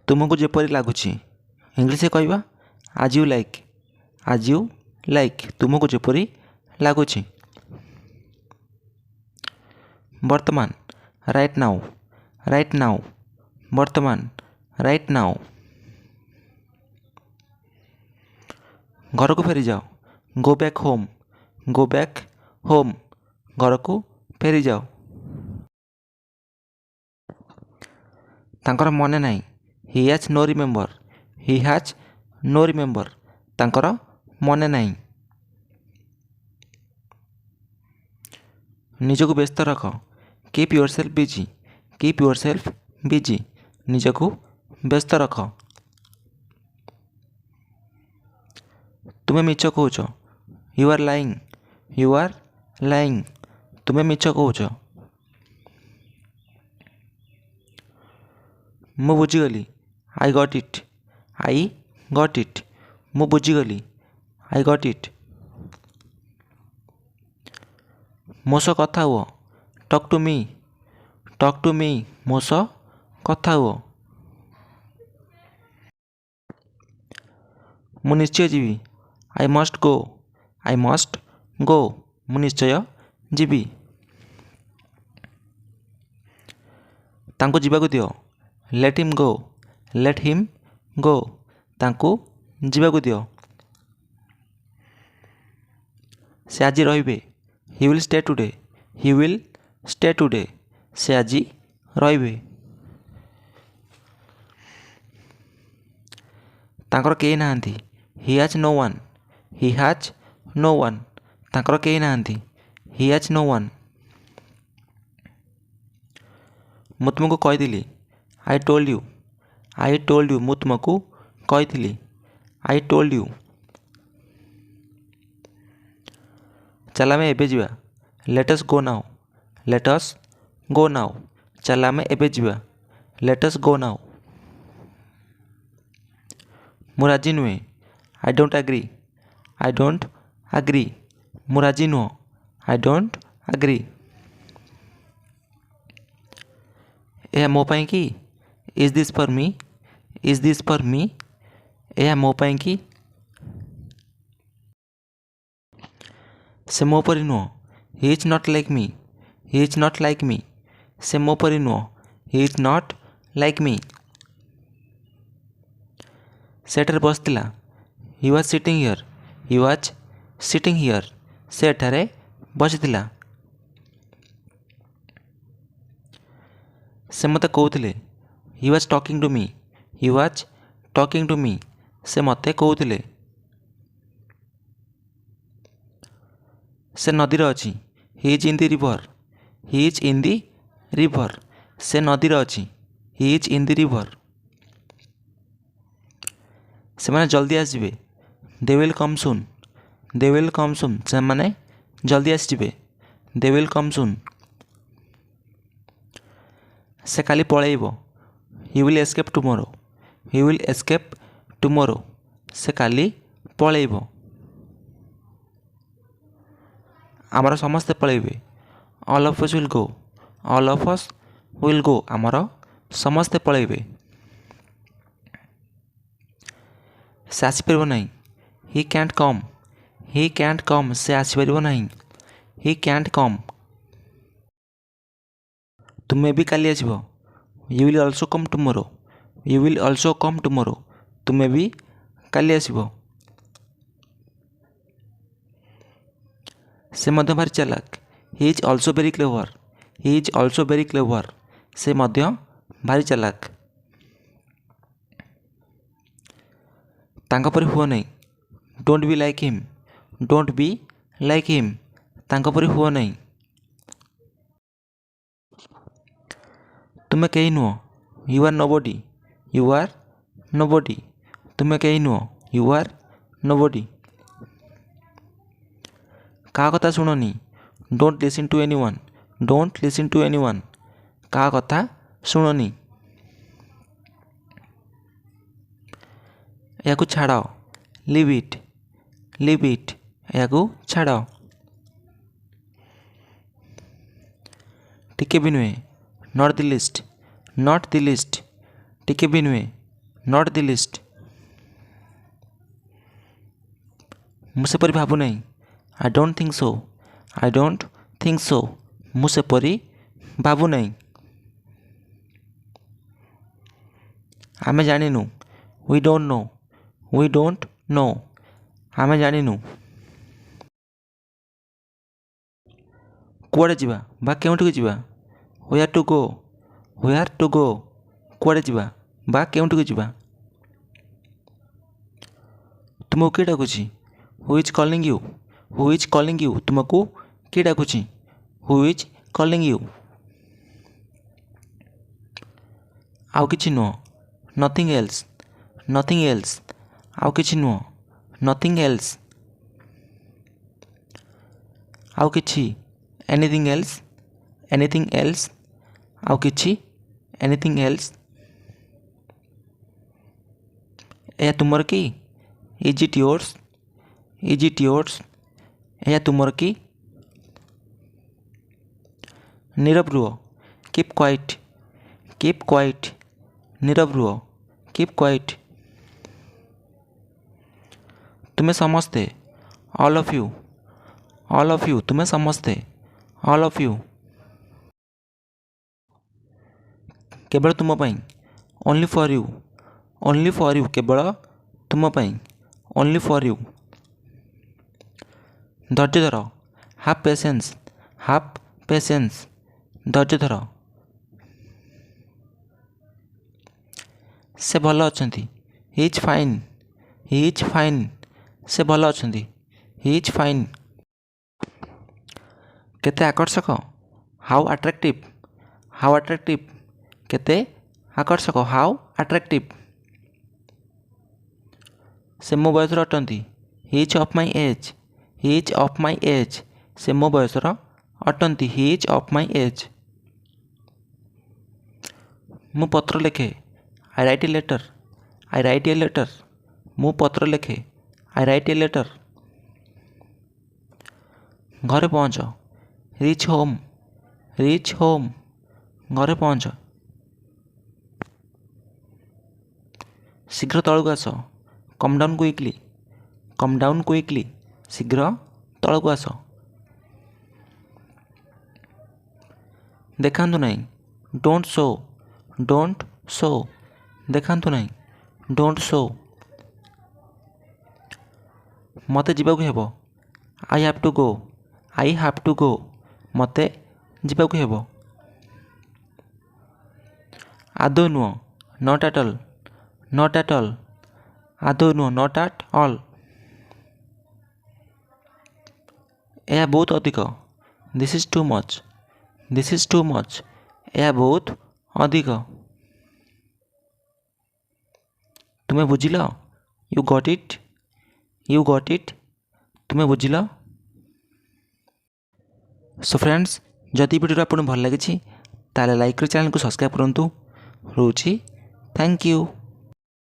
तुमको जेपरी लगुच इंग्लीश कहवा आज यू लाइक, आज यू लाइक तुमको जेपरी लगुच। वर्तमान राइट नाउ, राइट नाउ वर्तमान राइट नाउ। घर को फेरी जाओ, go back home, go back home घर को फेरी जाओ। तांकर मने नहीं, he has no remember, he has no remember तांकर मने नहीं। निजको व्यस्त रख, keep yourself busy, keep yourself busy निजको व्यस्त रख। तुम्हें मिछ कौच, you are lying, you are lying तुम्हें मिछ कौच। मु बुझीगली, I got it, I got it मु बुझीगली, आई गॉट इट। मो सह कथा हुओ, talk to me, talk to me मो सह कथा हुओ। मु निश्चय जीवी, I must go, I must go मु निश्चय जीवी। तांको जीवाकु दियो, let him go, let him go तांको जीवाकु दियो। से आज रहिबे, he will stay today, he will stay today से आज रहिबे। तांकर केही नाहांती, he has no one, he has no one तांकर केही नाहांती, ही हैज नो वन। मु तुमको कहीदिली, I told you, I told you मु तुमको कहीदिली, आई टोल्ड यू। चल आमे एबे जिबा, let us go now, let us go now चल आमे एबे जिबा, लेट अस गो नाउ। मु राजी नुहे, I don't agree, I don't agree मु राजी नुह, आई डोंट एग्री। यह मो पाई कि, is this for me, is this for me यह मो पाई कि। से मो परी नुह, he is not like me, he is not like me से मो परी नुह, he is not like me. सेठारे बसतिला, he was sitting here, he was sitting here सेठारे बसितिला। से मते कहूतिले, he was talking to me, he was talking to me से मते कहूतिले। से नदी रे अछि, he is in the river, he is in the river से नदी रे अछि, he is in the river. से माने जल्दी आसजिबे, they will come soon, they will come soon से माने जल्दी आसजिबे, दे विल कम सून। से काली पळेइबो, he will escape tomorrow, he will escape tomorrow से काली पळेइबो। आमर समस्ते पळेइबे, all of us will go, all of us will go आमर समस्ते पळेइबे। से आसीपार नहीं, ही कैंट कम, ही कैंट कम से आसीपार नहीं, ही कैंट कम। तुम्हें भी काली आसब, you will also come tomorrow, you will also come tomorrow तुम्हें भी काली आसब। से मध्य भारी चालाक, he is also very clever, he is also very clever से मध्य भारी चालाक। तांका परी हुओ नहीं, don't be like him, don't be like him तांका परी हुओ नहीं। तुम्हें कहीं नुह, you are nobody, you are nobody तुम्हें कहीं नुह, यू आर नोबडी। क्या कथा शुणनी, don't listen to anyone, don't listen to anyone क्या कथा शुणनी। या छाड़, लिव इट, लिव इट या छाड़। टिके भी नुहे, not the list, not the list टिके भी नुहे, नॉट द लिस्ट। ମୁଁ ସେପରି ଭାବୁ ନାହିଁ। I don't think so। I don't think so। ମୁଁ ସେପରି ଭାବୁ ନାହିଁ। ଆମେ ଜାଣିନୁ। We don't know। We don't know। ଆମେ ଜାଣିନୁ। କୁଆଡ଼େ ଯିବା ବା କେଉଁଠିକୁ ଯିବା? Where to go। Where to go। କୁଆଡ଼େ ଯିବା ବା କେଉଁଠିକୁ ଯିବା? ତୁମକୁ କିଏ ଡାକୁଛି? Who is calling you। Who is calling you। ତୁମକୁ କିଏ ଡାକୁଛି? Who is calling you। ଆଉ କିଛି ନୁହଁ। Nothing else। Nothing else। ଆଉ କିଛି ନୁହଁ। Nothing else। ଆଉ କିଛି। Anything else। Anything else। ଆଉ କିଛି। Anything else। ଏହା ତୁମର କି? Is it yours। Is it yours। ଏହା ତୁମର କି? ନୀରବ ରୁହ। Keep quiet। Keep quiet। ନୀରବ ରୁହ। Keep quiet। ତୁମେ ସମସ୍ତେ। All of you। All of you। ତୁମେ ସମସ୍ତେ। All of you। କେବଳ ତୁମ ପାଇଁ। Only for you। Only for you। କେବଳ ତୁମ ପାଇଁ। Only for you। ଧୈର୍ଯ୍ୟ ଧର। Have patience। Have patience। ଧୈର୍ଯ୍ୟ ଧର। ସେ ଭଲ ଅଛନ୍ତି। He is fine। He is fine। ସେ ଭଲ ଅଛନ୍ତି। He is fine। କେତେ ଆକର୍ଷକ। How attractive। How attractive। କେତେ ଆକର୍ଷକ। How attractive। ସେ ମୋ ବୟସର ଅଟନ୍ତି। He is of my age। He is of my age। ସେ ମୋ ବୟସର ଅଟନ୍ତି। He is of my age। ମୁଁ ପତ୍ର ଲେଖେ। I write a letter। I write a letter। ମୁଁ ପତ୍ର ଲେଖେ। I write a letter। ଘରେ ପହଞ୍ଚ। Reach home। Reach home। ଘରେ ପହଞ୍ଚ। ଶୀଘ୍ର ତଳକୁ ଆସ। Come down quickly। Come down quickly। ଶୀଘ୍ର ତଳକୁ ଆସ। ଦେଖାନ୍ତୁ ନାହିଁ। Don't show। Don't show। ଦେଖାନ୍ତୁ ନାହିଁ। Don't show। ମୋତେ ଯିବାକୁ ହେବ। I have to go। I have to go। ମୋତେ ଯିବାକୁ ହେବ। ଆଦୌ ନୁହଁ। Not at all। Not at all। ଆଦୌ ନୁହଁ। Not at all। ଏହା ବହୁତ ଅଧିକ। This is too much। This is too much। ଏହା ବହୁତ ଅଧିକ। ତୁମେ ବୁଝିଲ? You got it। You got it। ତୁମେ ବୁଝିଲ? ସୋ ଫ୍ରେଣ୍ଡସ୍, ଯଦି ଭିଡ଼ିଓ ଆପଣଙ୍କୁ ଭଲ ଲାଗିଛି ତାହେଲେ ଲାଇକ୍ କରି ଚ୍ୟାନେଲକୁ ସବସ୍କ୍ରାଇବ୍ କରନ୍ତୁ। ରହୁଛି। Thank you.